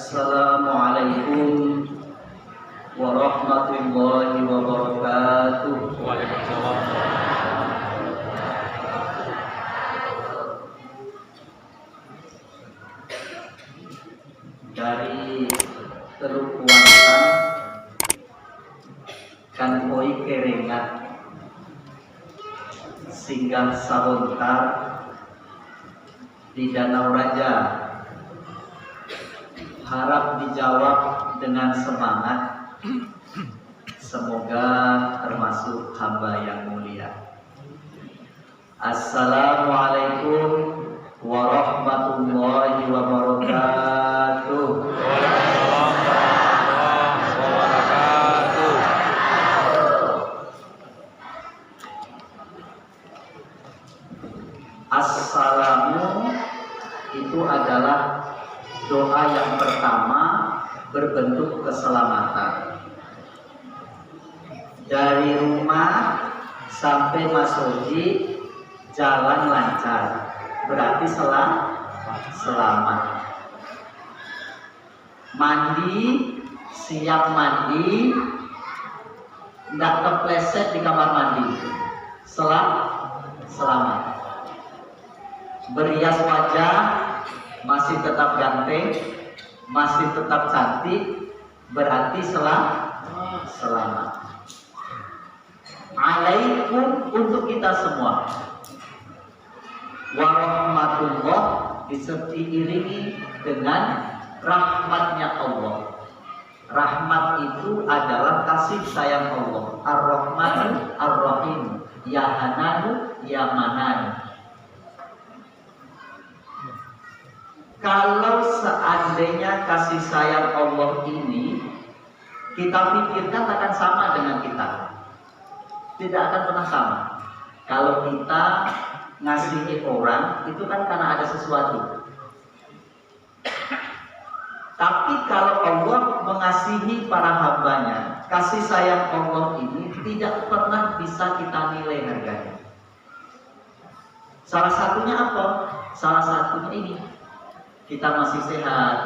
Assalamualaikum warahmatullahi wabarakatuh. Waalaikumsalam. Dari Teluk Kuantan kan koi kerengat singgah sabontar di Danau Raja, harap dijawab dengan semangat. Semoga termasuk hamba yang mulia. Assalamualaikum warahmatullahi wabarakatuh. Waalaikumsalam warahmatullahi wabarakatuh. Assalamu itu adalah doa yang pertama berbentuk keselamatan. Dari rumah sampai masjid jalan lancar, berarti selamat. Mandi, siap mandi, tidak kepleset di kamar mandi, selamat. Berias wajah, masih tetap ganteng, masih tetap cantik, berarti selamat. Alaikum untuk kita semua. Warahmatullah diiringi dengan rahmatnya Allah. Rahmat itu adalah kasih sayang Allah. Ar-Rahmanu Ar-Rahim, Ya Hananu Ya Mananu. Kalau seandainya kasih sayang Allah ini kita pikirkan akan sama dengan kita, tidak akan pernah sama. Kalau kita ngasihi orang itu kan karena ada sesuatu. Tapi kalau Allah mengasihi para hambanya, kasih sayang Allah ini tidak pernah bisa kita nilai harganya. Salah satunya apa? Salah satunya ini, kita masih sehat,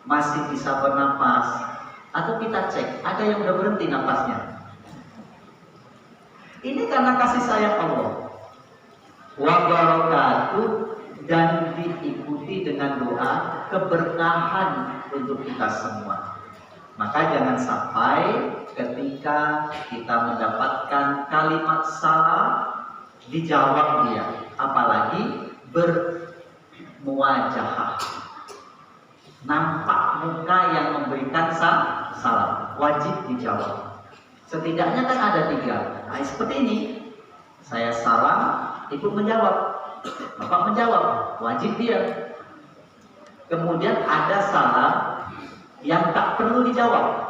masih bisa bernapas, atau kita cek ada yang udah berhenti napasnya. Ini karena kasih sayang Allah. Wa barakatuh, dan diikuti dengan doa keberkahan untuk kita semua. Maka jangan sampai ketika kita mendapatkan kalimat salah dijawab dia, apalagi bermuwajahah, nampak muka yang memberikan salam, wajib dijawab. Setidaknya kan ada 3. Nah, seperti ini. Saya salam, ibu menjawab, bapak menjawab, wajib dia. Kemudian ada salam yang tak perlu dijawab.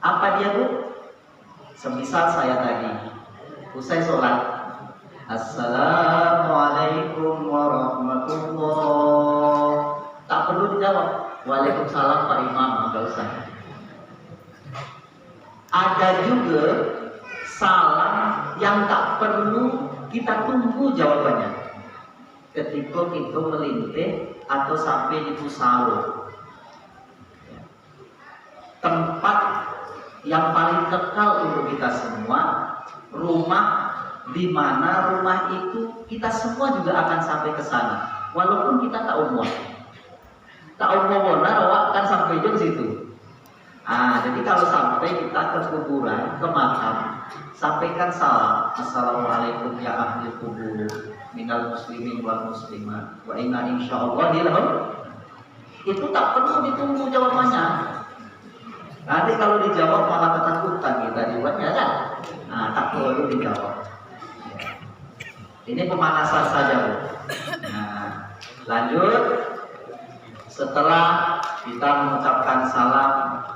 Apa dia, Bu? Semisal saya tadi, usai sholat, Assalamualaikum warahmatullahi. Tak perlu dijawab, Waalaikumsalam Pak Imam, enggak usah. Ada juga salam yang tak perlu kita tunggu jawabannya. Ketika kita melintih atau sampai di Pusaro, tempat yang paling kekal untuk kita semua, rumah di mana rumah itu kita semua juga akan sampai ke sana, walaupun kita tak umur akan sampai ke situ. Jadi kalau sampai kita ke kuburan, ke makam, sampaikan salam, Assalamualaikum ya ahli kubur, minal muslimin wal muslimat, wa inna insyaallah dilahum. Itu tak perlu ditunggu jawabannya. Nanti kalau dijawab malah ketakutan kita jawabnya kan? Tak perlu dijawab. Ini pemanasan saja, Bu. Lanjut. Setelah kita mengucapkan salam,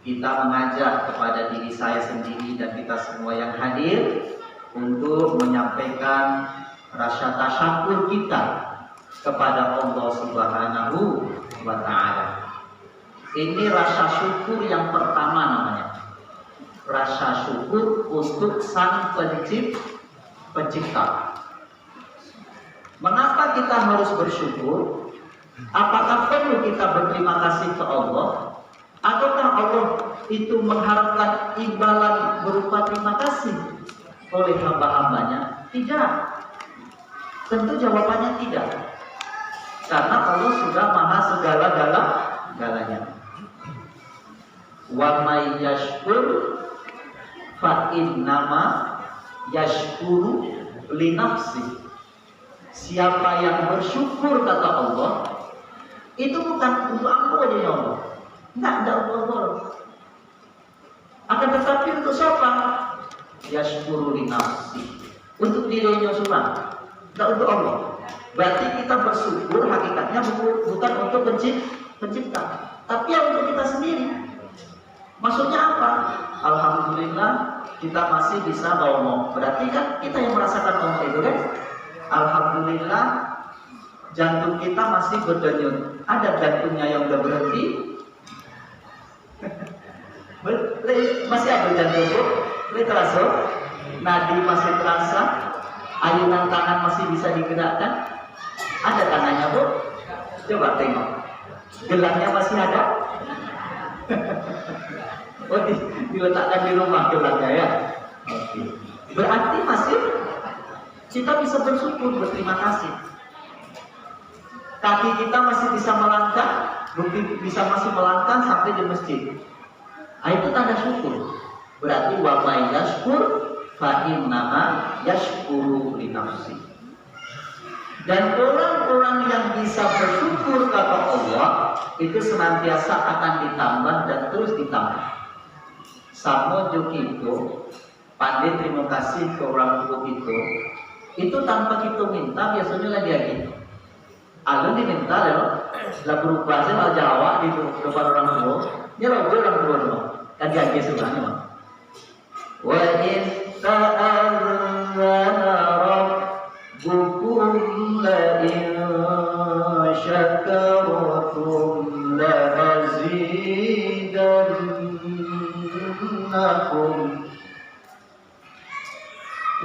kita mengajak kepada diri saya sendiri dan kita semua yang hadir untuk menyampaikan rasa tasyakur kita kepada Allah Subhanahu wa Ta'ala. Ini rasa syukur yang pertama namanya. Rasa syukur untuk Sang Pencipta. Mengapa kita harus bersyukur? Apakah perlu kita berterima kasih ke Allah? Ataukah Allah itu mengharapkan imbalan berupa terima kasih oleh hamba-hambanya? Tidak. Tentu jawabannya tidak. Karena Allah sudah maha segala-galanya. Wa may yashkur fa innama yashkuru li nafsi. Siapa yang bersyukur kata Allah, itu bukan untuk aku aja ya Allah. Enggak Allah. Akan tetapi untuk siapa? Yashkuru li nafsi. Untuk dirinya semua. Enggak untuk Allah. Berarti kita bersyukur hakikatnya bukan untuk pencipta, tapi yang untuk kita sendiri. Maksudnya apa? Alhamdulillah kita masih bisa ngomong. Berarti kan kita yang merasakan ngomong itu kan? Alhamdulillah jantung kita masih berdenyut. Ada jantungnya yang udah berhenti? Masih ada jantung bu? Ini terasa? Nadi masih terasa? Ayunan tangan masih bisa digerakkan? Ada tangannya bu? Coba tengok. Gelangnya masih ada? Oh, diletakkan di rumah gelangnya ya? Oke. Berarti masih kita bisa bersyukur, berterima kasih. Kaki kita masih bisa melangkah, bisa masih melangkah sampai di masjid. Itu tanda syukur. Berarti wa may yashkur fa innama yashkuru li nafsi. Dan orang-orang yang bisa bersyukur kata Allah itu senantiasa akan ditambah dan terus ditambah. Samo Jokito pandai terima kasih ke orang tua itu tanpa kita minta biasanya lagi lagi. Alun diminta ya, lah berubah sih lah Jawa di depan orang tua. Ini orang tua dong, kan dia sebenarnya mah. Wa in ta'azzana rabbukum la in syakartum la azidannakum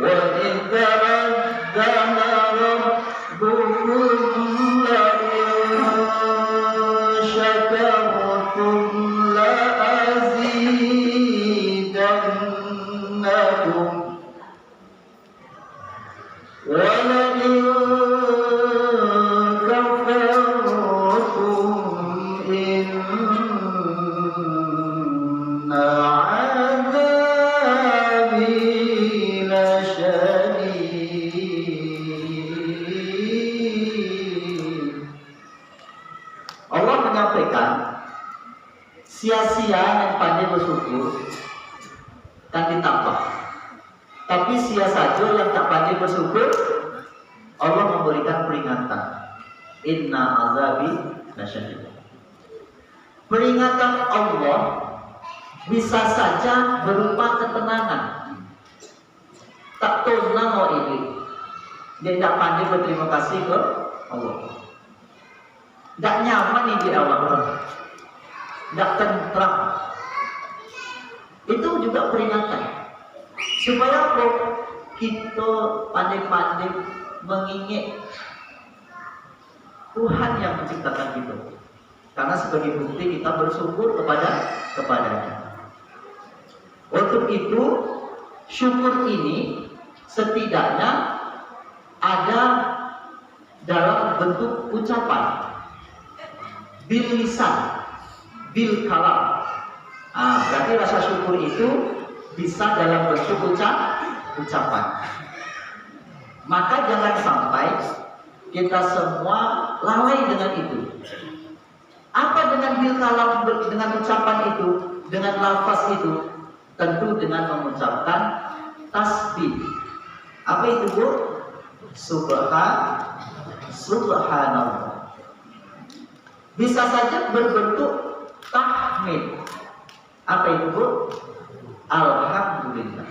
wa in ta'azzana rabbukum la in syakartum la azidannakum وَلَئِن كَفَرْتُمْ إِنَّ عَذَابِي لَشَدِيدٌ. Allah menyampaikan sia-sia yang pandai bersyukur kan ditambah. Tapi sia saja yang tak pandai bersyukur, Allah memberikan peringatan. Inna azabi lasyadid. Peringatan Allah bisa saja berupa ketenangan. Tak tenang mau ini. Dia tak pandai berterima kasih ke Allah. Tak nyaman ini di Allah. Tak tentram. Itu juga peringatan. Supaya kita pandai-pandai mengingat Tuhan yang menciptakan kita. Karena sebagai bukti kita bersyukur kepadanya. Untuk itu syukur ini setidaknya ada dalam bentuk ucapan, bil lisan, bil kalam. Berarti rasa syukur itu bisa dalam bentuk ucapan. Maka jangan sampai kita semua lalai dengan itu. Apa dengan bil kalam, dengan ucapan itu, dengan lafaz itu? Tentu dengan mengucapkan tasbih. Apa itu bu? Subhanallah. Bisa saja berbentuk tahmid. Apa itu bu? Alhamdulillah.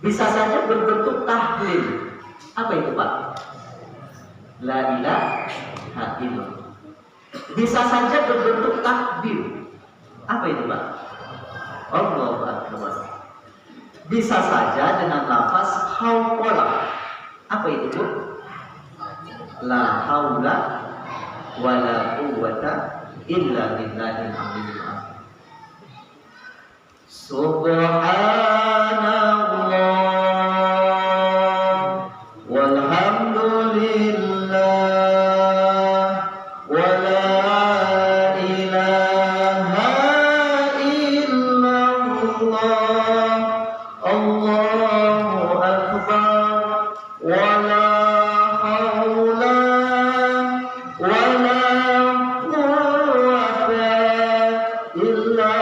Bisa saja berbentuk tahlil. Apa itu pak? La ilaha illallah. Bisa saja berbentuk takbir. Apa itu pak? Allahu akbar. Bisa saja dengan lafaz hauqala. Apa itu bu? La haula wala quwwata illa billahil aliyyil azim. Subhanallah walhamdulillah wala ilaha illallah Allahu akbar wala haula wala quwwata illa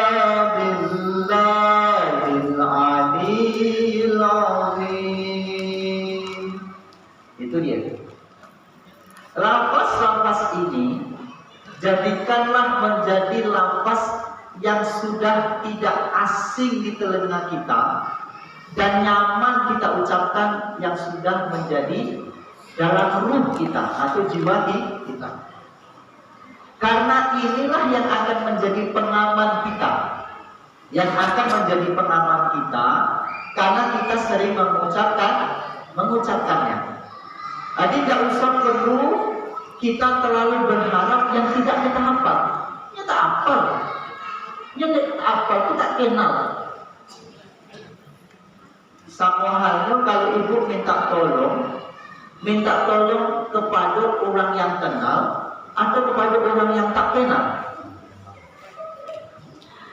billahil aliyyil azim. Itu dia. Lafaz-lafaz ini jadikanlah menjadi lafaz yang sudah tidak asing di telinga kita dan nyaman kita ucapkan, yang sudah menjadi dalam ruh kita atau jiwa kita. Karena inilah yang akan menjadi pengaman kita, yang akan menjadi pengaman kita, karena kita sering mengucapkannya. Jadi tidak usah perlu kita terlalu berharap yang tidak kita hafal. Ya tak hafal. Yang tidak hafal itu tak kenal. Sama halnya kalau ibu minta tolong kepada orang yang kenal atau kepada orang yang tak kenal.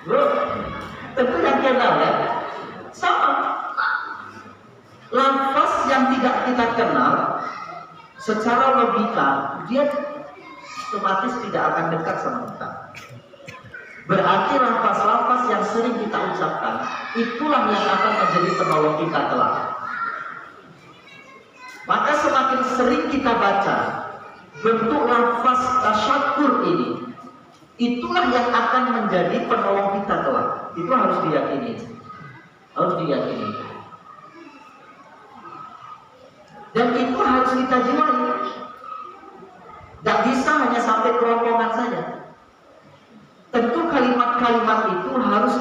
Bro, tentu yang kenal ya. Sama. Lafaz yang tidak kita kenal, secara logika dia otomatis tidak akan dekat sama kita. Berarti lafaz-lafaz yang sering kita ucapkan itulah yang akan menjadi penolong kita kelak. Maka semakin sering kita baca bentuk lafaz tasyakur ini, itulah yang akan menjadi penolong kita kelak. Itu harus diyakini. Harus diyakini. Dan itu harus kita jiwai. Tidak bisa hanya sampai kerongkongan saja. Tentu kalimat-kalimat itu harus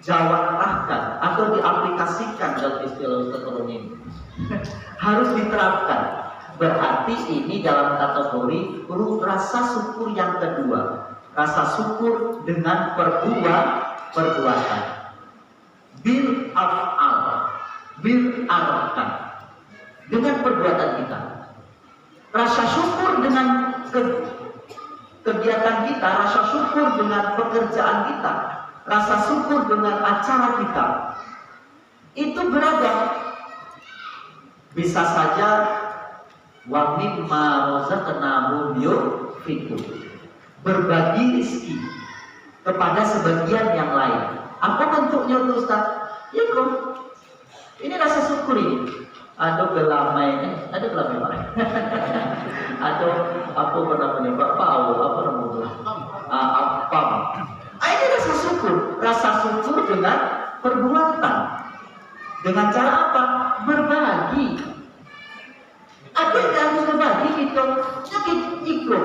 dijawantahkan atau diaplikasikan dalam istilah Ustaz ini. Harus diterapkan. Berarti ini dalam kategori rasa syukur yang kedua. Rasa syukur dengan perbuatan. Bil af'al, bil arkan. Dengan perbuatan kita. Rasa syukur dengan kegiatan kita, rasa syukur dengan pekerjaan kita, rasa syukur dengan acara kita, itu beragam. Bisa saja wa mimma razaqnahum yunfiqun, berbagi rezeki kepada sebagian yang lain. Apa bentuknya Ustaz? Ya kok, ini rasa syukur ini. Ada gelamai, ada gelamai atau apa namanya, apa namanya, apa? Ini rasa syukur dengan perbuatan. Dengan cara apa? Berbagi. Apa yang harus berbagi kita? Sakit ikut,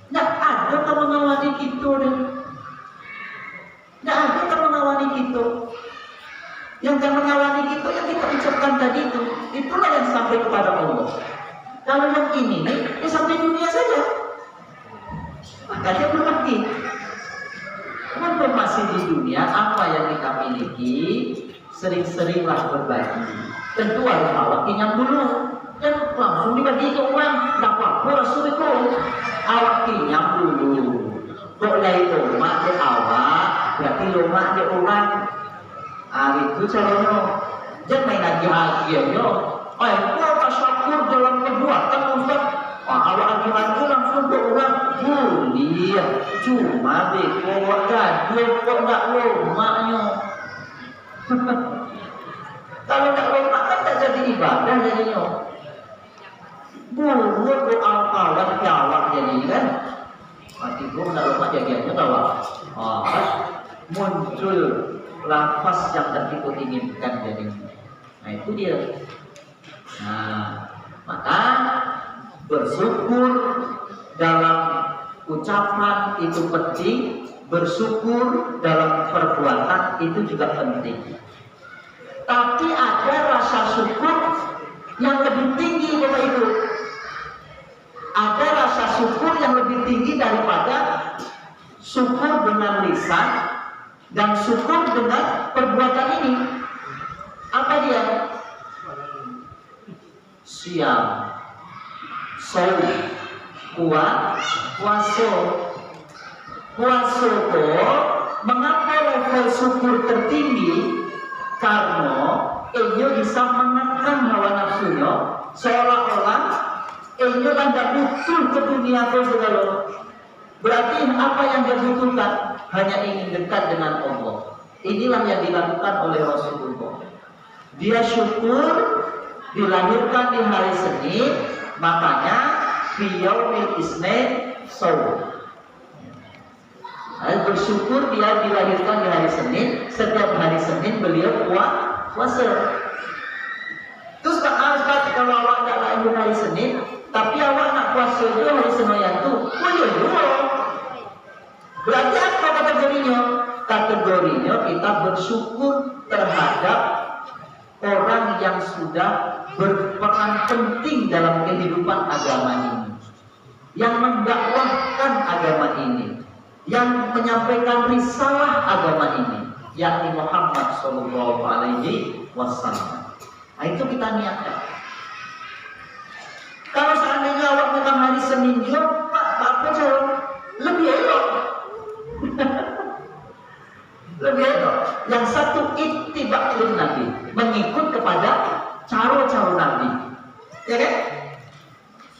nggak ada kalau mengawani kita deh. Nggak ada kalau mengawani kita. Yang jangan mengawani kita yang kita ucapkan tadi itu, itulah yang sampai kepada Allah. Kalau yang ini nih, ya sampai dunia saja. Maka dia berbagi. Kenapa masih di dunia, apa yang kita miliki, sering-seringlah berbagi. Tentu harus awak kenyang dulu, dan langsung dibagi ke orang. Tidak apa-apa, Rasul itu awak kenyang dulu. Boleh lomak di awak, berarti lomak di orang. Itu caranya. Jangan main lagi-lagi. Kau tasyakur dalam perbuatan Ustaz. Awak lagi langsung ke orang. Boleh. Cuma deh, kau gaduh, kau tak lomaknya. Kalau tak lomak kan tak jadi ibadah jadinya. Buat kawan jawab jadi kan. Mati pun tak lomak jadinya tahu. Muncul lafaz yang tak kita inginkan jadi. Nah itu dia. Nah maka bersyukur dalam ucapan itu penting, bersyukur dalam perbuatan itu juga penting. Tapi ada rasa syukur yang lebih tinggi Bapak Ibu. Ada rasa syukur yang lebih tinggi daripada syukur dengan lisan dan syukur dengan perbuatan ini. Apa dia? Siam, saum, puasa. Puasa mengapa level syukur tertinggi? Karena ia bisa menekan hawa nafsunya, seolah-olah ia tidak butuh ke dunia itu segala. Berarti apa yang dia butuhkan? Hanya ingin dekat dengan Allah. Inilah yang dilakukan oleh Rasulullah. Dia syukur dilahirkan di hari Senin, makanya biyaumil isnin saum. Bersyukur dia dilahirkan di hari Senin, setiap hari Senin beliau puasa. Terus kalau awak tak lahir hari Senin, tapi awak nak puasa itu hari Senin itu, boleh juga. Berarti apa kategorinya? Kategorinya kita bersyukur terhadap orang yang sudah berperan penting dalam kehidupan agama ini, yang mendakwahkan agama ini, yang menyampaikan risalah agama ini, yakni Muhammad Shallallahu Alaihi Wasallam. Nah, itu kita niatkan. Kalau seandainya awak bukan hari Senin juga, Pak, apa jawab? Lebih elok. Lebih elok. Yang satu ittiba'ul Nabi, mengikut kepada cara-cara Nabi, ya kan?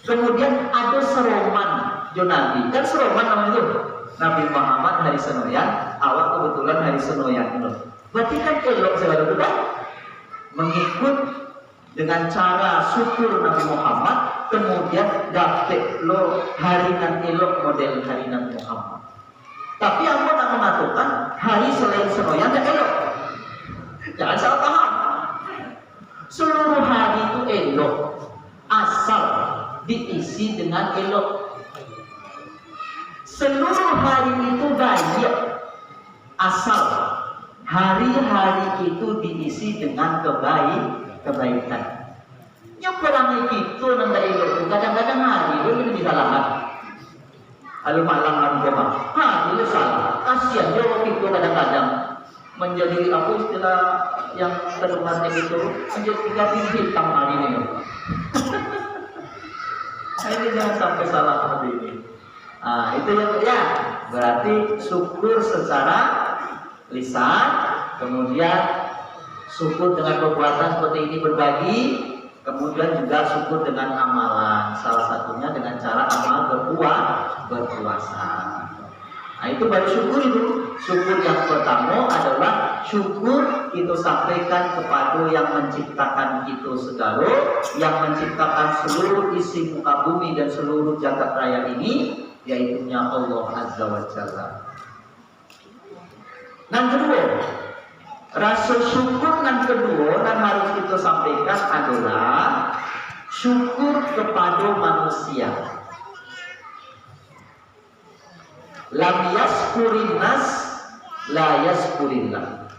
Kemudian ada seroman jo Nabi, kan seroman namanya itu. Nabi Muhammad hari Senoyan, awak kebetulan hari Senoyan itu. Berarti kan elok segala bukan? Mengikut dengan cara syukur Nabi Muhammad, kemudian dapat lo harinan elok model harinan Muhammad. Tapi aku nak mengatakan hari selain Senoyan tidak elok. Jangan salah paham. Seluruh hari itu elok, asal diisi dengan elok. Seluruh hari itu baik, asal hari-hari itu diisi dengan kebaikan. Yang kurang itu nanda elok. Kadang-kadang hari itu lebih salah. Lalu malam jemaah, itu salah. Kasihan dia waktu itu kadang-kadang menjadi apa istilah yang terdengarnya itu menjadi 3 bintang hari ini. Ini jangan sampai salah seperti ini. Nah, itu ya. Berarti syukur secara lisan, kemudian syukur dengan perbuatan seperti ini berbagi, kemudian juga syukur dengan amalan. Salah satunya dengan cara amal berpuasa. Nah, itu baru syukur itu. Syukur yang pertama adalah syukur itu sampaikan kepada yang menciptakan itu segala, yang menciptakan seluruh isi muka bumi dan seluruh jagat raya ini, yaitunya Allah Azza wa Jalla. Yang kedua, rasa syukur yang kedua yang harus kita sampaikan adalah syukur kepada manusia. Lam yaskurin nas la yaskurillah.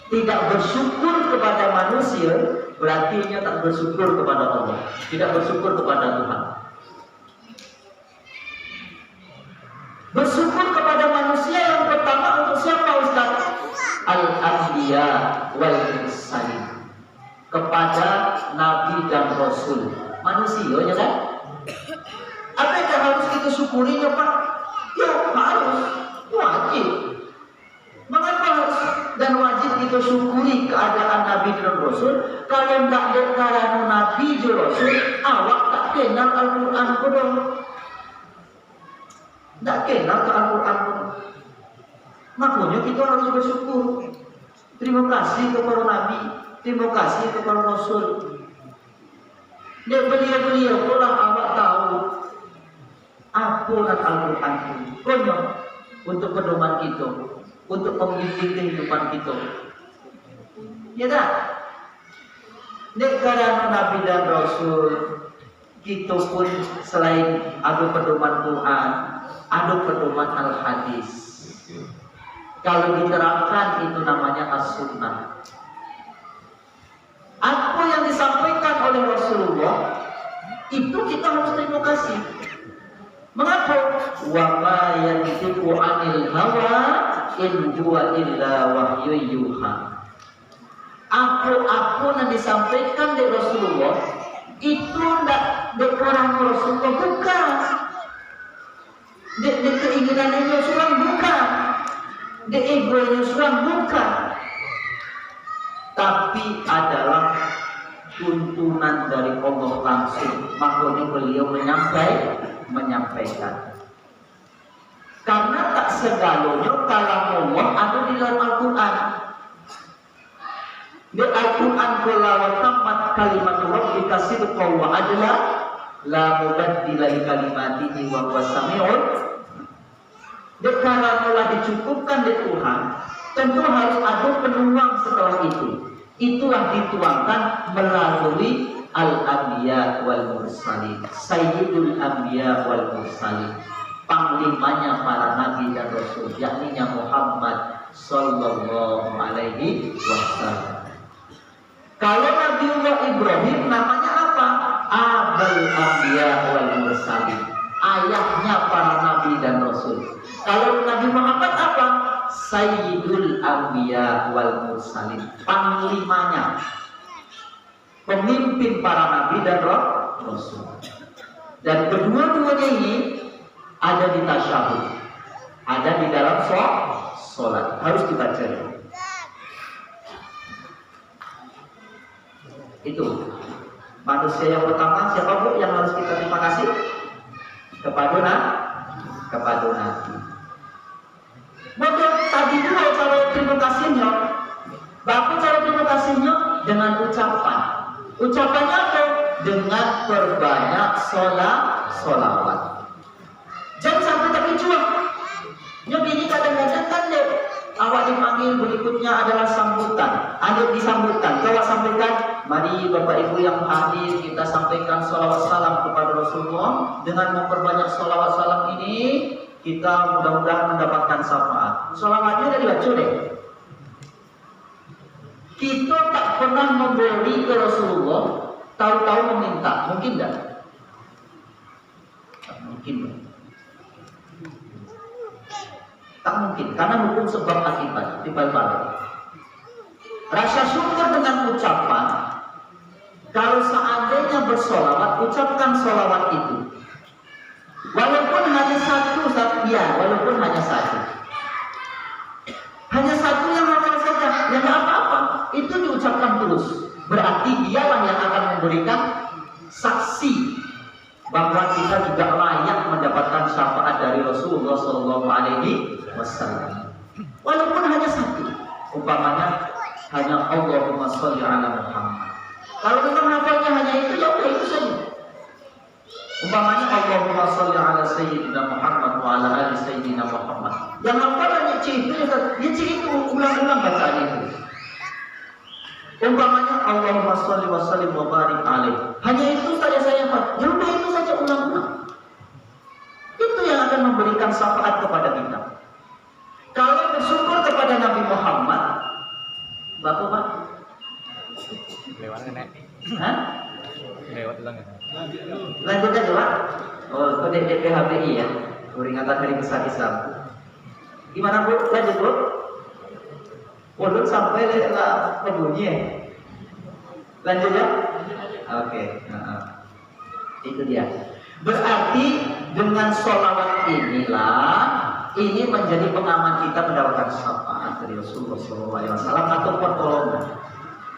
Tidak bersyukur kepada manusia berarti dia tak bersyukur kepada Allah, tidak bersyukur kepada Tuhan. Bersyukur kepada manusia yang pertama untuk siapa Ustaz? Al-Anbiya wal Mursalin, kepada Nabi dan Rasul. Manusia ya kan? Apa yang harus kita syukurinya Pak? Ya harus, wajib. Mengapa harus dan wajib kita syukuri keadaan Nabi dan Rasul? Kalau tidak ada karena Nabi dan Rasul, awak tak kenal Al-Quran pun. Tak kenal ke Al-Quran pun. Makanya kita harus bersyukur. Terima kasih kepada Nabi, terima kasih kepada Rasul. Dan beliau-beliau pula awak tahu apa Al-Quran itu. Konyol untuk pedoman kita, untuk pembimbing kehidupan kita. Ya tak? Karena Nabi dan Rasul, kita pun selain ada pedoman Tuhan, ada pedoman Al-Hadis. Kalau diterapkan itu namanya As-Sunnah. Apa yang disampaikan oleh Rasulullah itu kita harus terima kasih. Mengapa? Wa ma yantiqu 'anil hawa in huwa illa wahyu yuha. Apa-apa yang disampaikan dari Rasulullah itu tidak dekarang Rasulullah, bukan. Di keinginannya Rasulullah, bukan. Di egonya Rasulullah, bukan. Tapi adalah tuntunan dari Allah langsung. Makanya beliau menyampaikan. Karena tak segalanya kalam Allah ada di dalam Al-Quran. Di Al-Quran qala wa tammat kalimatu rabbika sidqan wa adla la mubaddila li kalimatihi wa huwas samiul. Karena telah dicukupkan di Tuhan, tentu harus ada penuang setelah itu. Itulah dituangkan melalui Al-Anbiya wal Mursalin, Sayyidul Anbiya wal Mursalin, panglimanya para nabi dan rasul, yakni Muhammad sallallahu alaihi wasallam. Kalau Nabiullah Ibrahim namanya apa? Abul Anbiya wal Mursalin, ayahnya para nabi dan rasul. Kalau Nabi Muhammad apa? Sayyidul Anbiya wal Mursalin, panglimanya, pemimpin para nabi dan rasul. Dan kedua-duanya ini ada di tasyahud, ada di dalam sholat, harus kita cari. Itu manusia yang pertama, siapa Bu yang harus kita terima kasih? Kepada Nabi. Maka tadi dulu cara terima kasihnya, Bapak cara terima kasihnya dengan ucapan. Ucapannya apa? Dengan berbanyak sholawat. Jangan sampai terkecuali. Nyok ini kadang-kadang kan deh, awak dipanggil berikutnya adalah sambutan. Ada di sambutan, coba sampaikan. Mari Bapak Ibu yang hadir, kita sampaikan sholawat salam kepada Rasulullah. Dengan memperbanyak sholawat salam ini, kita mudah-mudahan mendapatkan syafaat. Sholawatnya dari baca deh. Kita tak pernah memberi ke Rasulullah, tahu-tahu meminta, mungkin tidak? Tak mungkin. Tak mungkin, karena hukum sebab akibat dibalik. Rasa syukur dengan ucapan. Kalau seandainya bersolawat, ucapkan solawat itu. Walaupun hanya satu, walaupun hanya satu. Hanya satu yang hafal saja, yang apa-apa. Itu diucapkan terus. Berarti dialah yang akan memberikan saksi bahwa kita juga layak mendapatkan syafaat dari Rasulullah SAW. Walaupun hanya satu, umpamanya hanya Allahumma sholli ala Muhammad. Kalau memang hafalnya hanya itu, ya udah itu saja. Umpamanya Allahumma sholli ala Sayyidina Muhammad wa ala ali Sayyidina Muhammad. Yang hafalnya itu, itu ulang-ulang bacaan itu. Umpamanya Allahumma sholli wa sallim wa barik alaih. Hanya itu saja saya hafal. Ya udah itu saja ulang-ulang. Itu yang akan memberikan syafaat kepada kita. Kalau bersyukur kepada Nabi Muhammad, Bapak lewat kan? Hah? Lewat ulang ya? Lanjut aja Pak. Oh, kode DPHBI ya, peringatan Hari Besar Islam. Gimana Bu? Lanjut Bu? Belum sampai lah bunyi ya. Lanjut ya? Oke. Itu dia. Berarti dengan sholawat inilah ini menjadi pengaman kita mendapatkan syafaat dari Rasulullah SAW atau pertolongan.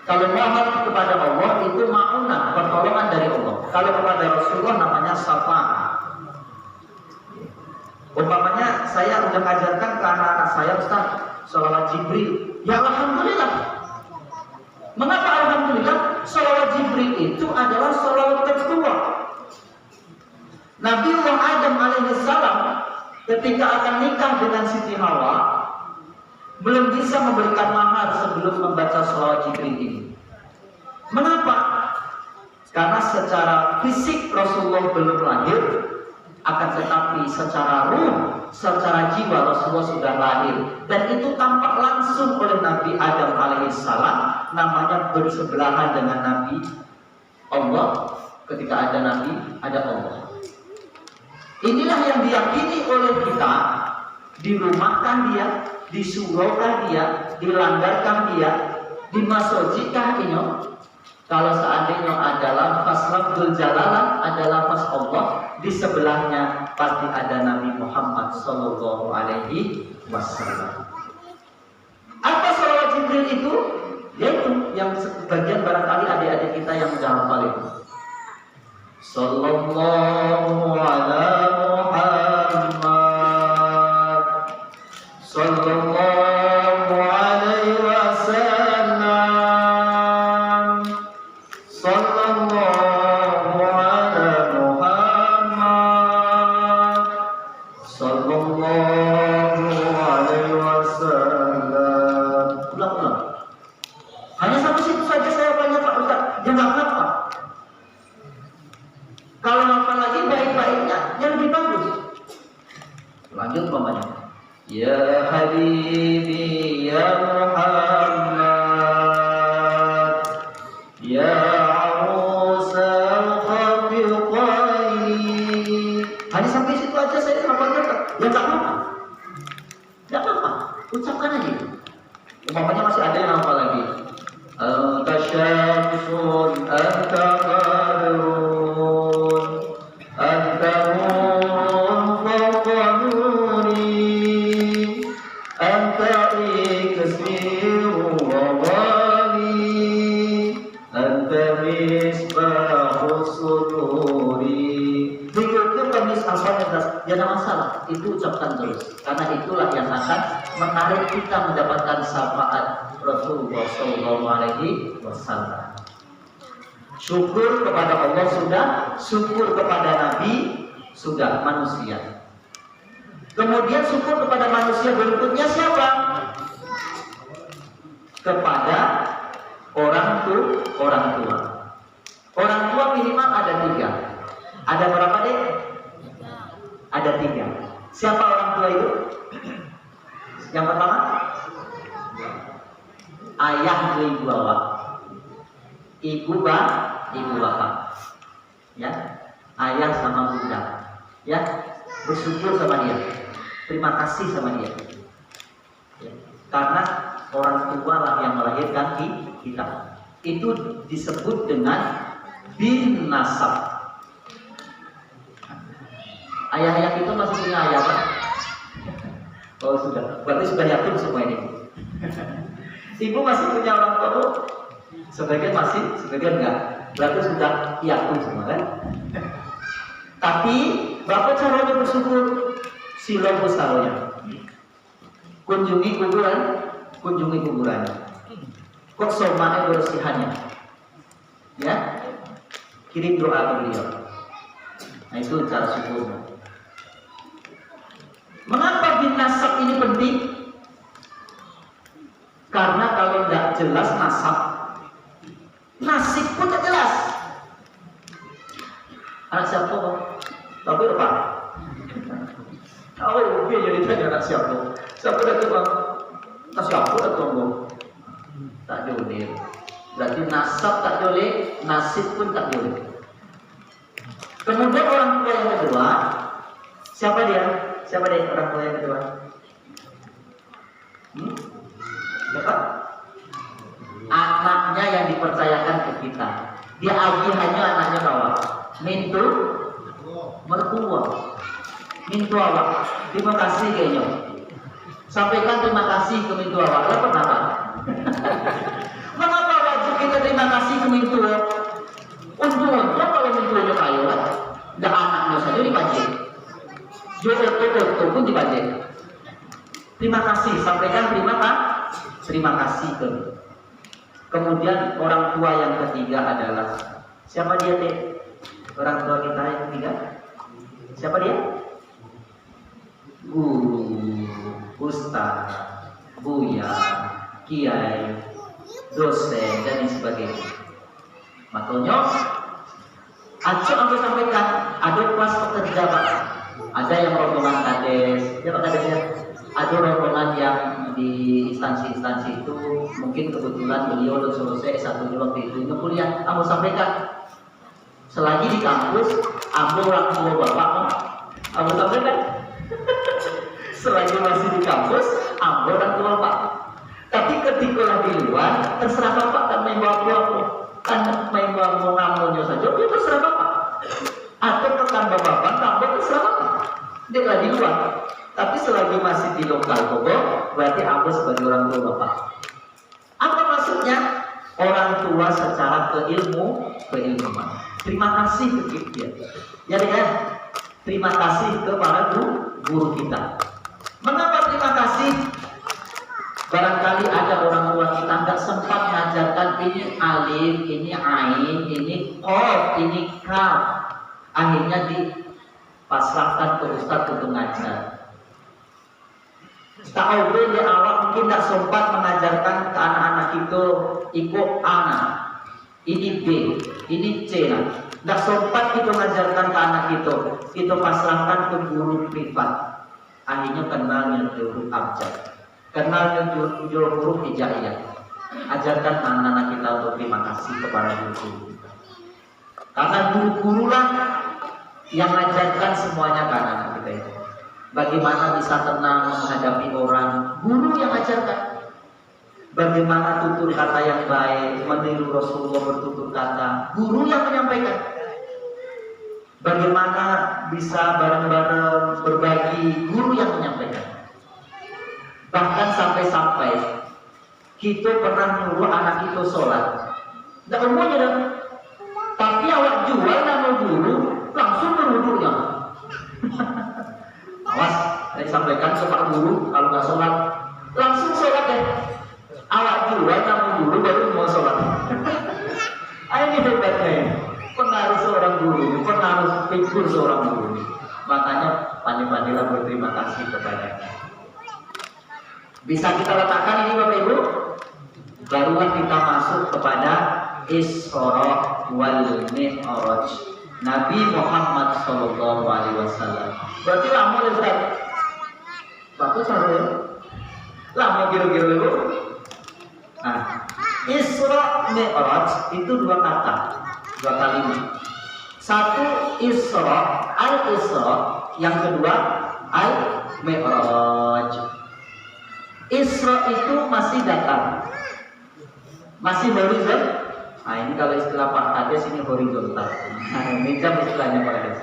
Kalau mohon kepada Allah itu ma'unah, pertolongan dari Allah. Kalau kepada Rasulullah namanya syafaat. Umpamanya saya udah ajarkan ke anak-anak saya, Ustaz, sholawat Jibril. Ya Alhamdulillah. Mengapa Alhamdulillah? Sholawat Jibril itu adalah sholawat tertua. Nabiullah Adam alaihissalam ketika akan nikah dengan Siti Hawa belum bisa memberikan mahar sebelum membaca sholawat Jibril ini. Mengapa? Karena secara fisik Rasulullah belum lahir, akan tetapi secara ruh, secara jiwa Rasulullah sudah lahir. Dan itu tampak langsung oleh Nabi Adam alaihissalam, namanya bersebelahan dengan Nabi Allah. Ketika ada Nabi, ada Allah. Inilah yang diyakini oleh kita, dirumahkan dia, disuraukan dia, dilanggarkan dia, dimasojikkan ini. Kalau seandainya ada lafaz lafzul jalalah, ada lafaz Allah, di sebelahnya pasti ada Nabi Muhammad sallallahu alaihi wasallam. Apa sholawat Jibril itu? Yaitu yang sebagian barangkali adik-adik kita yang sudah hafal itu. Sallallahu ala Muhammad, sallallahu alaihi wasallam, sallallahu ala Muhammad, sallallahu alaihi wasallam. Ulang-ulang. Hanya sampai situ saja saya banyak Pak Ustaz. Ya nggak apa-apa. Kalau hafal lagi baik-baiknya yang lebih bagus. Lanjut umpamanya. Ya Habibi ya Muhammad, ya Arusal Khafiqaini. Hanya sampai situ aja saya hafalnya. Ya nggak apa-apa. Nggak apa-apa. Ucapkan aja. Umpamanya masih ada yang hafal lagi. Anta syamsun, anta qadirun, anta nurun fawqa nuri, anta iksiru wadani, anta misbahus suduri. Begitu kamis hafalnya, jangan masalah, itu ucapkan terus. Karena itulah yang akan menarik kita mendapatkan syafaat Rasulullah Sallallahu Alaihi Wasallam. Syukur kepada Allah sudah, syukur kepada Nabi sudah, manusia. Kemudian syukur kepada manusia berikutnya siapa? Kepada orang tua. Orang tua minimal ada 3. Ada berapa deh? Ada 3. Siapa orang tua itu? Yang pertama, ayah ibu bapak, ibu bapak, ya, ayah sama bunda, ya, bersyukur sama dia, terima kasih sama dia, ya. Karena orang tua lah yang melahirkan kita. Itu disebut dengan bin nasab. Ayah-ayah kita masih punya ayah kan? Oh sudah, berarti sudah yakin semua ini. Ibu masih punya orang tua? Sebagian masih, sebagian enggak. Berarti sudah yakin semua kan? Tapi berapa caranya bersyukur? Sila besarnya. Kunjungi kuburan. Kok somanya bersihannya? Ya, kirim doa ke beliau. Nah itu cara syukur. Mengapa bin nasab ini penting? Karena kalau tidak jelas nasib pun tidak jelas. Anak siapa Bang? Tapi apa? Oh, dia jadi tanya anak siapa? Siapa dah tu Bang? Tak siapa dah tu Bang? Tak boleh. Berarti nasab tak boleh, nasib pun tak boleh. Kemudian orang tua yang kedua, siapa dia? Siapa dia orang tua yang kedua? Siapa? Anaknya yang dipercayakan ke kita. Dia hanya anaknya kawan. Mintu mertua. Mintu awak. Terima kasih kayaknya. Sampaikan terima kasih ke mintu awak. Dapat apa? Mengapa wajib kita terima kasih ke mintu? Untung kalau mintunya kayu kan, dah anaknya saja dipajak. Jodoh pun dipajak. Terima kasih, sampaikan terima kasih ke. Kemudian orang tua yang ketiga adalah siapa dia teh? Orang tua kita yang ketiga. Siapa dia? Guru, ustaz, buya, kiai, dosen dan sebagainya. Makanya, Aceh aku sampaikan ada kelas pekerja Pak. Ada yang rombongan kades, ya Pak kadesnya. Ada rombongan yang di instansi-instansi itu mungkin kebetulan beliau udah selesai S1 waktu itu kuliah. Aku sampaikan selagi di kampus, aku orang tua bapak Kamu sampai kan? Selagi masih di kampus, ambo orang tua Pak. Tapi ketika di luar, terserah Bapak kan main bawa kan main bawa namonnya saja, itu terserah Bapak. Atau rekan Bapak, tambah terserah Bapak. Dia lagi di luar. Tapi selagi masih di lokal Togo, berarti ambo sebagai orang tua Bapak. Apa maksudnya? Orang tua secara keilmuan. Terima kasih ke dia. Jadi kan, terima kasih kepada guru kita. Mengapa terima kasih? Barangkali ada orang tua kita nggak sempat mengajarkan ini alif, ini ain, ini qaf, ini kaf. Akhirnya dipasrahkan ke ustadz untuk mengajar. Tahu di awal mungkin tidak sempat mengajarkan ke anak-anak itu ikut anak, ini B, ini C lah. Tidak sempat kita mengajarkan ke anak kita pasrahkan ke guru privat. Akhirnya kenalnya huruf abjad, kenalnya huruf hijaiyah. Ajarkan anak-anak kita untuk terima kasih kepada guru. Karena guru-guru lah yang mengajarkan semuanya ke anak-anak kita itu. Bagaimana bisa tenang menghadapi orang, guru yang ajarkan. Bagaimana tutur kata yang baik, meniru Rasulullah bertutur kata, guru yang menyampaikan. Bagaimana bisa bareng-bareng berbagi, guru yang menyampaikan. Bahkan sampai-sampai kita pernah nyuruh anak itu sholat. Tidak umumnya dong. Tapi awak jual nama guru, langsung berwuduknya. Awas, saya sampaikan ke Pak Guru, kalau nggak sholat, langsung sholat deh. Awak jual nama guru baru mau sholat. Ini hebatnya. Pengaruh seorang guru, pengaruh figur seorang guru. Makanya pandai-pandailah berterima kasih kepadanya. Bisa kita letakkan ini Bapak Ibu. Barulah kita masuk kepada Isra wal Mi'raj Nabi Muhammad Sallallahu Alaihi Wasallam. Berarti lama ya Ustaz? Bagus ya? Lama kira-kira dulu. Nah, Isra Mi'raj itu dua kata. Dua kalimat. Satu Isra, Al-Isra, yang kedua Al-Mi'raj. Isra itu masih datar, masih horizontal. Nah ini kalau istilah Pak Hades ini horizontal. Nah ini jam istilahnya Pak Hades.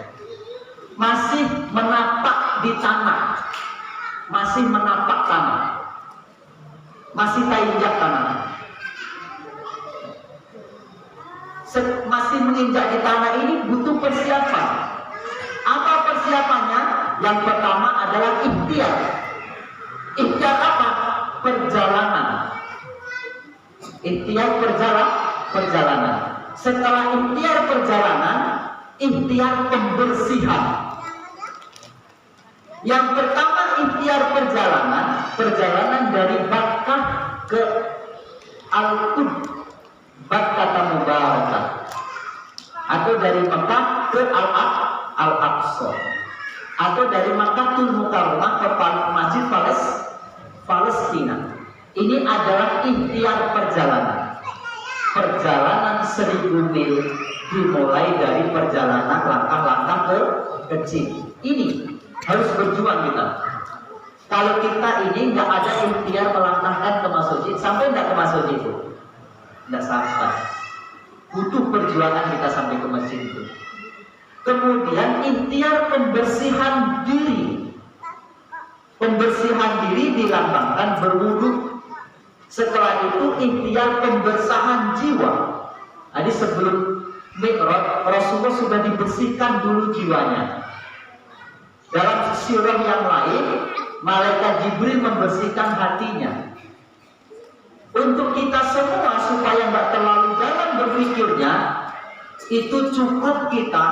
Masih menapak di tanah, masih menapak tanah, masih terinjak tanah. Masih menginjak di tanah ini butuh persiapan. Apa persiapannya? Yang pertama adalah ikhtiar. Ikhtiar apa? Perjalanan. Ikhtiar perjalanan. Setelah ikhtiar perjalanan, ikhtiar pembersihan. Yang pertama ikhtiar perjalanan dari Makkah ke Al-Qudus. Kata Mubarakah, atau dari Makkah ke Al-Aqsa, atau dari Makkatul Mukarramah ke Masjid Palestina. Ini adalah ikhtiar perjalanan 1000 mil, dimulai dari perjalanan langkah-langkah kecil. Ini harus berjuang kita. Kalau kita ini nggak ada ikhtiar melangkahkan ke masjid, sampai nggak ke masjid itu tidak sampai. Butuh perjuangan kita sampai ke masjid itu. Kemudian ikhtiar pembersihan diri. Pembersihan diri dilambangkan berwudu. Setelah itu ikhtiar pembersihan jiwa. Jadi sebelum Mi'raj, Rasulullah sudah dibersihkan dulu jiwanya. Dalam surah yang lain, malaikat Jibril membersihkan hatinya. Untuk kita semua supaya nggak terlalu dalam berpikirnya, itu cukup kita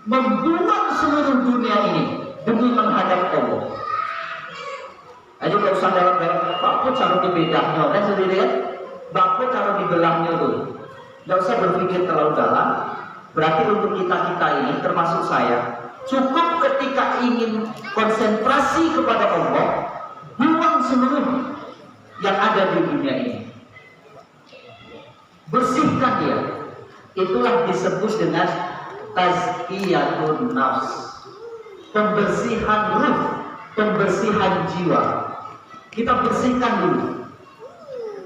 membuang seluruh dunia ini demi menghadap Allah. Ayo nggak usah dalam-dalam, Bapak cara dibedahnya, kan sendiri kan? Bapak cara dibelahnya tuh, nggak usah berpikir terlalu dalam. Berarti untuk kita ini, termasuk saya, cukup ketika ingin konsentrasi kepada Allah, buang seluruh yang ada di dunia ini, bersihkan dia. Itulah disebut dengan tazkiyatun nafs, pembersihan ruh, pembersihan jiwa. Kita bersihkan dulu.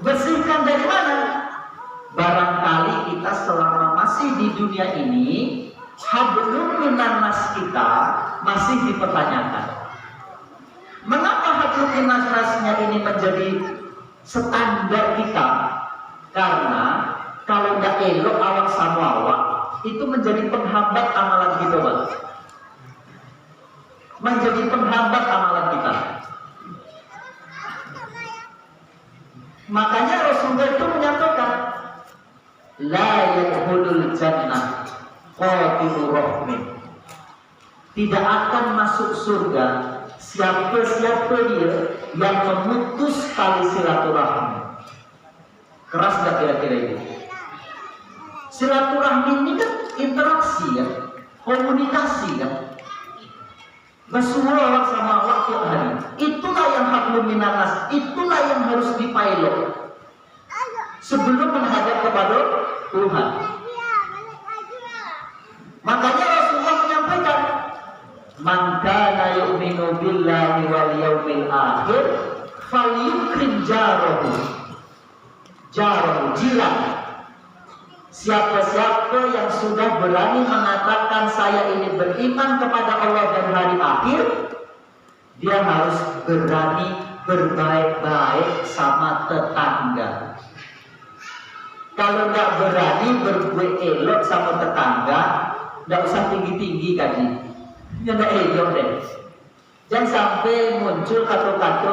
Bersihkan dari mana? Barangkali kita selama masih di dunia ini, hablum minan nas kita masih dipertanyakan. Mengapa hablum minan nasnya ini menjadi standar kita? Karena kalau nggak elok awak sama awak, itu menjadi penghambat amalan kita, Pak. Menjadi penghambat amalan kita. Makanya Rasulullah itu menyampaikan, la yadkhulul jannah qatilur rahmin. Tidak akan masuk surga siapa-siapa dia yang memutus tali silaturahmi. Keras gak kira-kira itu? Silaturahmi ini kan interaksi ya, komunikasi kan. Bersuara orang sama Allah tiap hari. Itulah yang hablum minan nas, itulah yang harus dipilot sebelum menghadap kepada Tuhan. Makanya Rasulullah menyampaikan, man kana yu'minu billahi wal yaumil akhir falyukrim jarahu. Jarahu, jiran. Siapa-siapa yang sudah berani mengatakan saya ini beriman kepada Allah dan hari akhir, dia harus berani berbaik-baik sama tetangga. Kalau nggak berani berbuat elok sama tetangga, nggak usah tinggi-tinggi kaji. Ya nggak elok deh. Jangan sampai muncul kata-kata,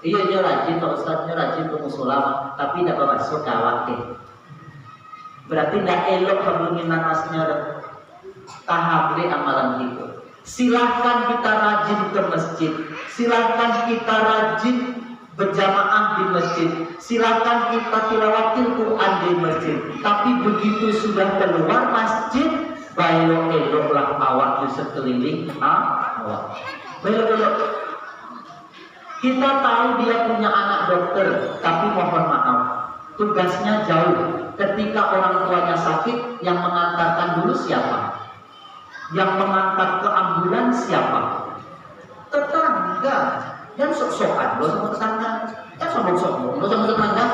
iya rajin Pak Ustaz, rajin ke musola, tapi nggak bermasuk kawat deh. Berarti tidak elok hablum minan nasnya tahapli amalan itu. Silahkan kita rajin ke masjid, silahkan kita rajin berjamaah di masjid, silahkan kita tilawatil Quran di masjid. Tapi begitu sudah keluar masjid, belok-eloklah awak di sekeliling awak. Belok-elok. Kita tahu dia punya anak dokter, tapi mohon maaf, tugasnya jauh. Ketika orang tuanya sakit, yang mengantarkan dulu siapa? Yang mengantar ke ambulans siapa? Tetangga. Yang sok-sokan lo sama tetangga. Yang sombong-sombong lo sama tetangga.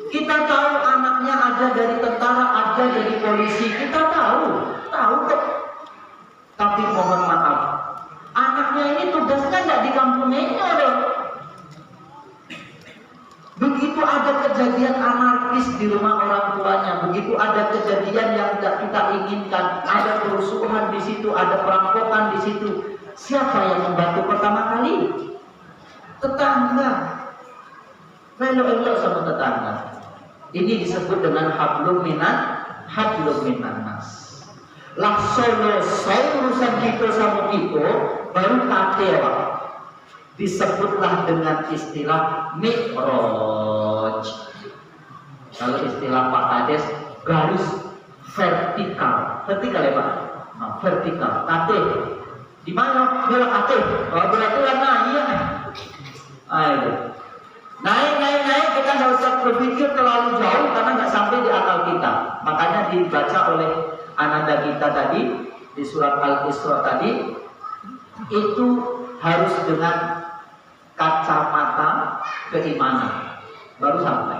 Kita tahu anaknya ada dari tentara, ada dari polisi. Kita tahu kok. Tapi mohon maaf, anaknya ini tugasnya nggak di kampungnya dong. Begitu ada kejadian anarkis di rumah orang tuanya, begitu ada kejadian yang tidak kita inginkan, ada kerusuhan di situ, ada perampokan di situ, siapa yang membantu pertama kali? Tetangga. Elok-elok sama tetangga. Ini disebut dengan hablum minan nas. Lah selesai urusan kita sama kita, baru kate Pak. Disebutlah dengan istilah mi'raj. Kalau istilah Pak Kades, garis vertikal. Vertikal ya Pak? Nah, vertikal. Kate. Di mana? Belok kate. Oh, berarti lah naik ya. Ayo. Naik, kita nggak usah berpikir terlalu jauh karena nggak sampai di akal kita. Makanya dibaca oleh ananda kita tadi di surat Al-Isra tadi, itu harus dengan kacamata keimanan baru sampai.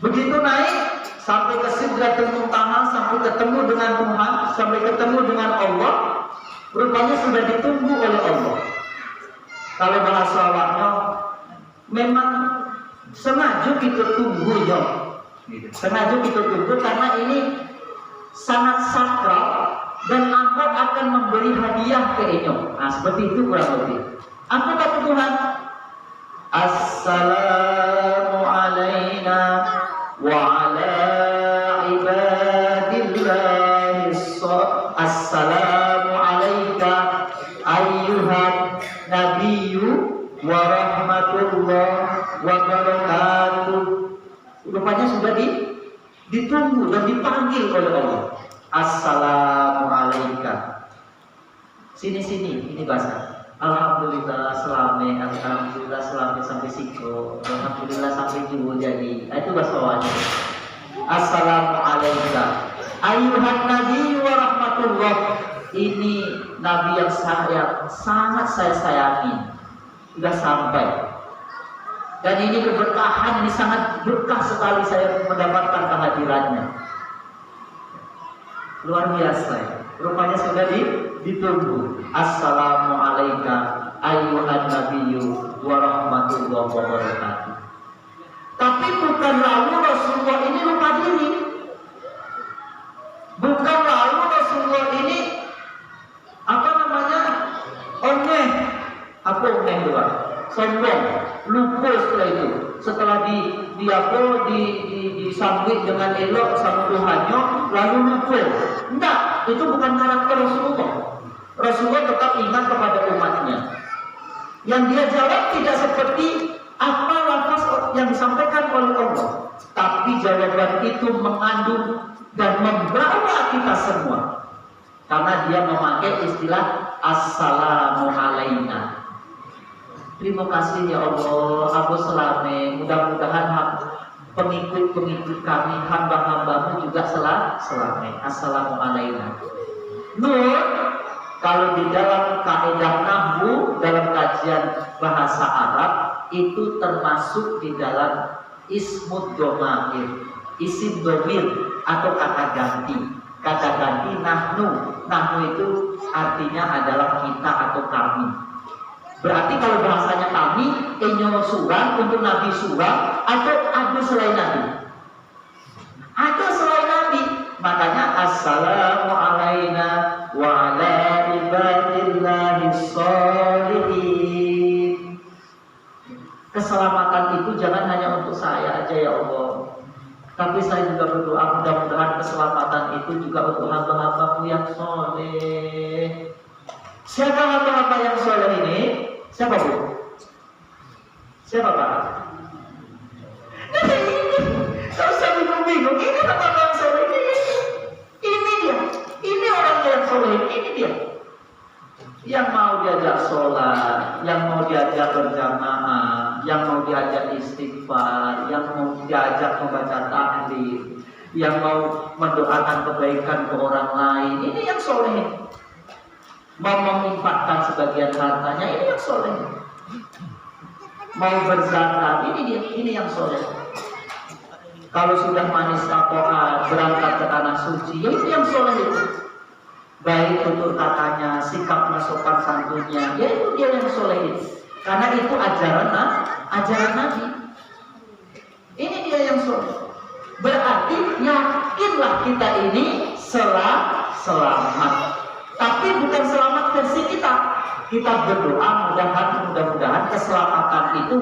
Begitu naik sampai ke Sidratul Muntaha, sampai ketemu dengan Tuhan, sampai ketemu dengan Allah, rupanya sudah ditunggu oleh Allah. Kalau bahasa awaknya, memang sengaja kita tunggu ya. Sengaja kita tunggu karena ini sangat sakral dan Allah akan memberi hadiah ke Inyo. Nah, seperti itu kurang lebih. Apa kata Tuhan? Assalamu alaina wa ala ibadillahi assalamu alaika ayyuhan nabiyyu wa rahmatullah wa barakatuh. Rupanya sudah ditunggu dan dipanggil oleh Allah. Assalamu alaika. Sini, ini bahasa. Alhamdulillah selamat, alhamdulillah selamat sampai siko, alhamdulillah sampai jiwa jadi. Itu bahasa wajib. Assalamu alaika ayyuhan nabi wa rahmatullah. ini Nabi yang sangat saya sayangi, sudah sampai. Dan ini keberkahan, ini sangat berkah sekali saya mendapatkan kehadirannya. Luar biasa ya. Rupanya sudah ditunggu. Assalamualaikum ayyuhan nabiyyu wa rahmatullahi wa barakatuh. Tapi bukan lalu Rasulullah ini lupa diri. Bukan lalu Rasulullah ini ongeh. Apa ongeh itu Pak? Sombong, lupa setelah itu. Setelah disambut dengan elok sama Tuhannya, lalu lupa. Enggak, itu bukan karakter Rasulullah. Rasulullah tetap ingat kepada umatnya. Yang dia jawab tidak seperti apa lafaz yang disampaikan oleh Allah, tapi jawaban itu mengandung dan membawa kita semua. Karena dia memakai istilah assalamu alaina. Terima kasih ya Allah, Abu Selame. Mudah-mudahan pengikut-pengikut kami, hamba-hambamu juga selame. Assalamu alaina. Nur, kalau di dalam kaidah nahwu, dalam kajian bahasa Arab, itu termasuk di dalam ismud domair, isim domir atau kata ganti. Kata ganti nahnu. Nahnu itu artinya adalah kita atau kami. Berarti kalau bahasanya kami, enyo surah untuk Nabi surah atau ada selain Nabi. Ada selain Nabi. Makanya assalamu alaina wa ala ibadillahis sholihin. Keselamatan itu jangan hanya untuk saya aja ya Allah. Tapi saya juga berdoa mudah-mudahan keselamatan itu juga untuk hamba-hambamu yang soleh. Siapa hamba-hamba yang soleh ini? Siapa Bu? Siapa Pak? Kalau saya bingung-bingung, ini hamba yang soleh ini. Ini dia. Ini orang yang soleh. Ini dia. Yang mau diajak sholat, yang mau diajak berjamaah, yang mau diajak istighfar, yang mau diajak membaca tahlil, yang mau mendoakan kebaikan ke orang lain. Ini yang soleh. Mau menginfakkan sebagian hartanya, ini yang soleh. Mau berzakat, ini yang soleh. Kalau sudah manis takoat, berangkat ke tanah suci, ya itu yang soleh itu. Baik tutur katanya, sikapnya, sopan santunnya, ya itu dia yang soleh itu. Karena itu ajaran Nabi. Ini dia yang soleh. Berarti yakinlah kita ini selamat. Tapi bukan selamat versi kita. Kita berdoa mudah-mudahan keselamatan itu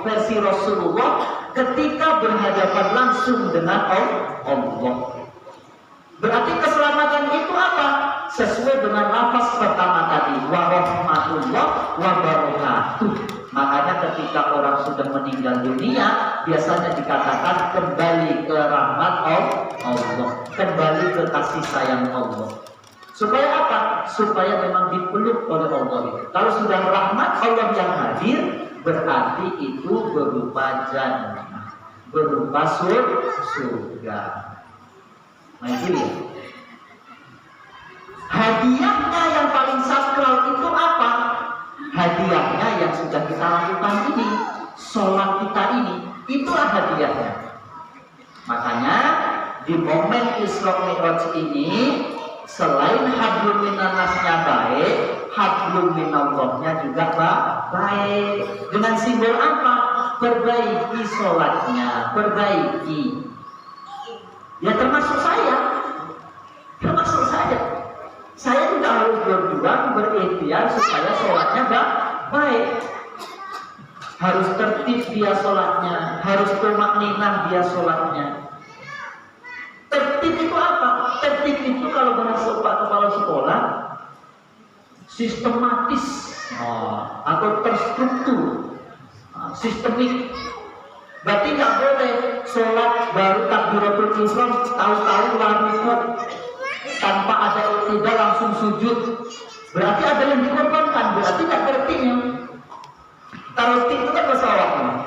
versi Rasulullah ketika berhadapan langsung dengan Allah. Berarti keselamatan itu apa? Sesuai dengan lafaz pertama tadi, wa rahmatullah wa barakatuh. Makanya ketika orang sudah meninggal dunia, biasanya dikatakan kembali ke rahmat Allah, kembali ke kasih sayang Allah. Supaya apa? Supaya memang dipeluk oleh Allah. Kalau sudah rahmat Allah yang hadir, berarti itu berupa jannah, berupa surga. Nah itu ya. Hadiahnya yang paling sakral itu apa? Hadiahnya yang sudah kita lakukan ini, sholat kita ini, itulah hadiahnya. Makanya di momen Isra Mi'raj ini, selain hablum minannasnya baik, hablum minallahnya juga baik. Dengan simbol apa? Perbaiki sholatnya, perbaiki. Ya termasuk saya. Saya juga harus berjuang, berikhtiar supaya sholatnya baik. Harus tertib dia sholatnya, harus tumakninah dia sholatnya. Tertib itu apa? Tertib itu kalau bahasa Pak Kepala Sekolah, sistematis atau terstruktur, sistemik. Berarti nggak boleh sholat baru takbiratul ihram tahu-tahu lalu tanpa ada tidak langsung sujud. Berarti ada yang dikorbankan. Berarti nggak tertibnya. Tertib itu kan bahasa Arabnya.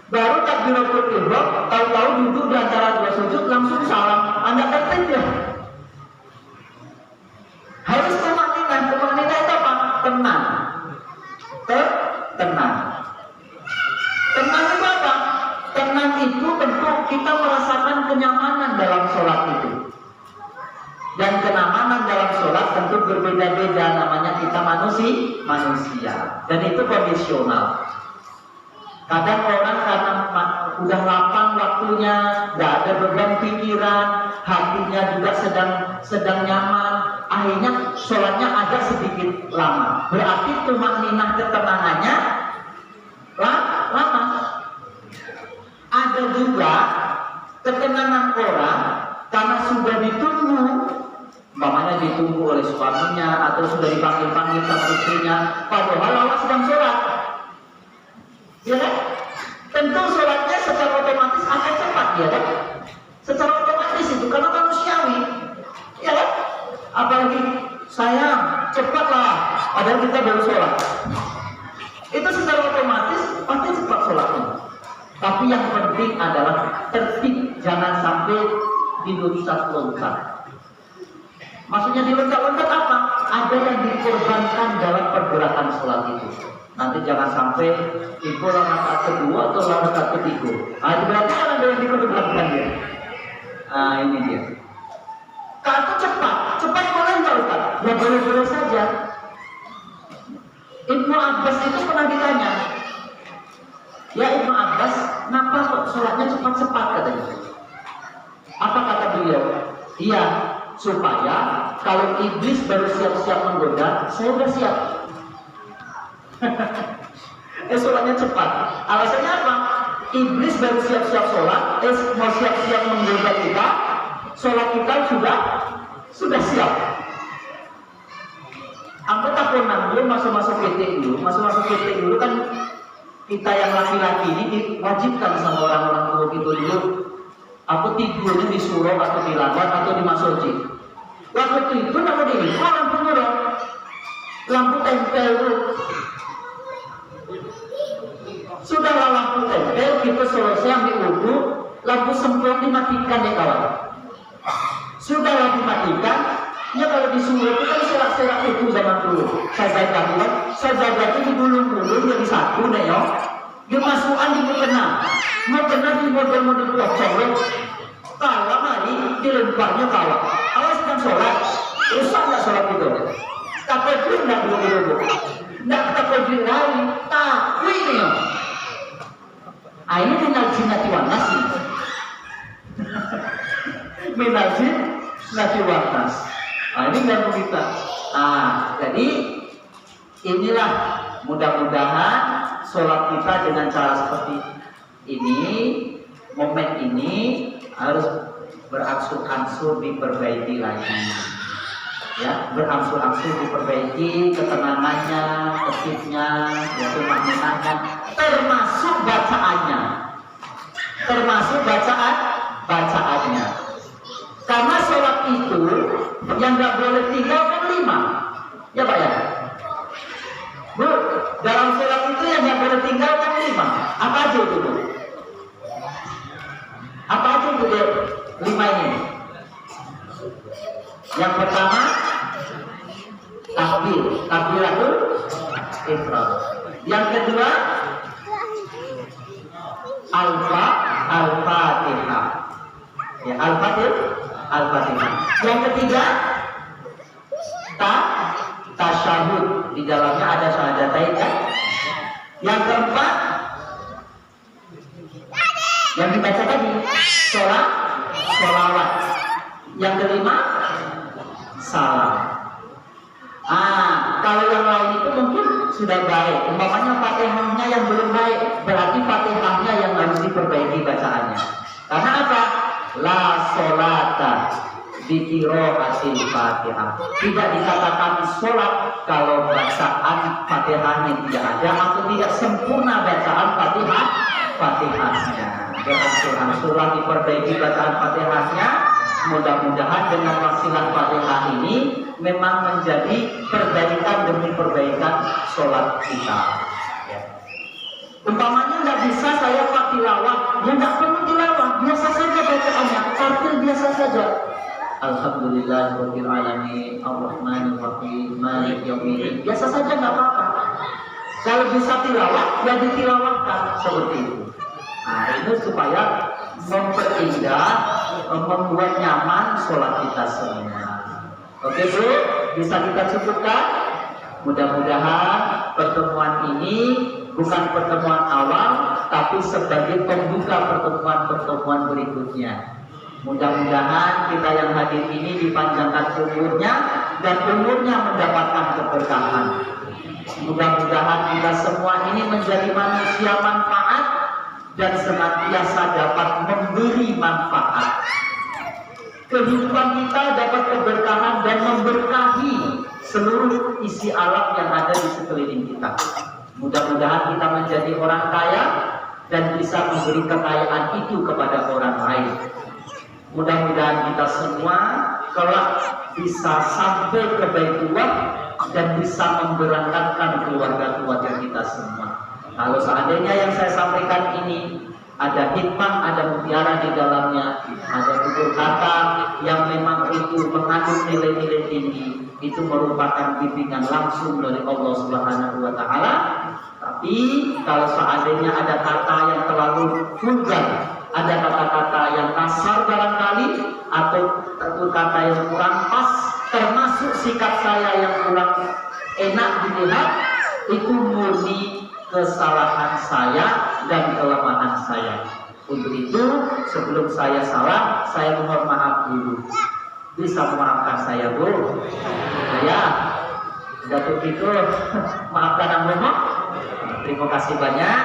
Baru takbiratul ihram tahu-tahu duduk di antara dua sujud langsung salam. Anda tertib ya? kenyamanan itu tentu kita merasakan kenyamanan dalam sholat itu. Dan kenyamanan dalam sholat tentu berbeda-beda, namanya kita manusia. Dan itu kondisional. Kadang orang karena udah lapang waktunya, gak ada beban pikiran, hatinya juga sedang nyaman, akhirnya sholatnya agak sedikit lama. Berarti tumakninah ketenangannya lama. Ada juga ketenangan orang karena sudah ditunggu, umpamanya ditunggu oleh suaminya atau sudah dipanggil-panggil sama istrinya, padahal Allah sedang sholat. Ya kan? Tentu sholatnya secara otomatis akan cepat, ya kan? Secara otomatis itu karena manusiawi, ya kan? Apalagi sayang, cepatlah, padahal kita baru sholat. Itu secara otomatis pasti cepat sholatnya. Tapi yang penting adalah tertib, jangan sampai diloncat-loncat. Maksudnya diloncat-loncat apa? Ada yang dikorbankan dalam pergerakan sholat itu. Nanti jangan sampai ikut rakaat kedua atau rakaat ketiga. Berarti kan ada yang dikorbankan ya. Ini dia. Kalau cepat boleh nggak Ustaz? Ya boleh-boleh saja. Ibnu Abbas itu pernah ditanya, ya Ibnu Abbas, kenapa kok sholatnya cepat-cepat katanya? Apa kata beliau? Iya, supaya kalau iblis baru siap-siap menggoda, saya udah siap. Sholatnya cepat. Alasannya apa? Iblis baru siap-siap sholat, mau siap-siap menggoda kita, sholat kita sudah siap. Anggota konang dulu masuk-masuk PT dulu kan kita yang laki-laki ini diwajibkan sama orang-orang tua gitu dulu. Aku tidurnya di surau atau di lambat atau di masjid. Waktu itu nama diri, lampu merah, lampu tempel dulu. Sudahlah lampu tempel, kita selesai ambil wudu, lampu semprot dimatikan ya kawan. Sudahlah dimatikan. Ya kalau disuruh itu kan serak-serak itu zaman dulu. Sajadah itu digulung-gulung jadi satu nih ya. Dia masukan di mau kena di model-model pocong. Kalau mari dilemparnya kawan. Awas sedang sholat, rusak nggak sholat itu? Takut nggak dulu? Nggak takut lagi, takut ini ya. Ini minal jinnati wan nas. Minal jinnati wan nas. Ini ganggu kita. Jadi inilah mudah-mudahan sholat kita dengan cara seperti ini, momen ini harus berangsur-angsur diperbaiki lagi. Ya, berangsur-angsur diperbaiki ketenangannya, tertibnya, yaitu maknanya, termasuk bacaannya. Karena sholat itu yang nggak boleh tinggal kan 5, ya Pak ya. Bu, dalam sholat itu yang nggak boleh tinggal kan 5. Apa aja itu Bu? Apa aja itu dia 5 ini? Yang pertama takbiratul ihram. Yang kedua al-fatihah. Ya, al-fatihah. Yang ketiga tasyahud, di dalamnya ada syahadatain kan? Yang keempat yang dibaca tadi sholawat. Yang kelima salam. Kalau yang lain itu mungkin sudah baik. Umpamanya Fatihahnya yang belum baik, berarti Fatihahnya yang harus diperbaiki bacaannya. Karena apa? La sholata biqiraatil Fatihah. Tidak dikatakan sholat kalau bacaan Fatihahnya tidak ada atau tidak sempurna bacaan Fatihahnya. Berangsur-angsur diperbaiki bacaan Fatihahnya. Mudah-mudahan dengan wasilah Fatihah ini memang menjadi perbaikan demi perbaikan sholat kita. Ya. Umpamanya nggak bisa saya pak tilawah, ya nggak perlu tilawah, biasa saja bacaannya, tartil biasa saja. Alhamdulillahirabbil alamin, arrahmanir rahim, maliki yaumiddin. Biasa saja nggak apa-apa. Kalau bisa tilawah, ya ditilawahkan seperti itu. Nah, itu supaya memperindah, membuat nyaman sholat kita semua. Oke Bu, bisa kita cukupkan? Mudah-mudahan pertemuan ini bukan pertemuan awal, tapi sebagai pembuka pertemuan-pertemuan berikutnya. Mudah-mudahan kita yang hadir ini dipanjangkan umurnya dan umurnya mendapatkan keberkahan. Mudah-mudahan kita semua ini menjadi manusia manfaat dan senantiasa dapat memberi manfaat. Kehidupan kita dapat keberkahan dan memberkahi seluruh isi alam yang ada di sekeliling kita. Mudah-mudahan kita menjadi orang kaya dan bisa memberi kekayaan itu kepada orang lain. Mudah-mudahan kita semua kelak bisa sampai ke Baitullah dan bisa memberangkatkan keluarga-keluarga kita semua. Kalau seandainya yang saya sampaikan ini ada hikmah, ada mutiara di dalamnya, ada tutur kata yang memang itu mengandung nilai-nilai tinggi, itu merupakan bimbingan langsung dari Allah Subhanahu wa Ta'ala. Tapi kalau seandainya ada kata yang terlalu vulgar, ada kata-kata yang kasar barangkali, atau tutur kata yang kurang pas, termasuk sikap saya yang kurang enak dilihat, itu murni kesalahan saya dan kelemahan saya. Untuk itu, sebelum saya salah, saya mohon maaf dulu. Bisa memaafkan saya, Bu? Ya, jatuh itu maafkan Allah. Terima kasih banyak.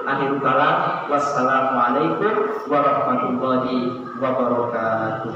Akhirul kalam. Wassalamualaikum warahmatullahi wabarakatuh.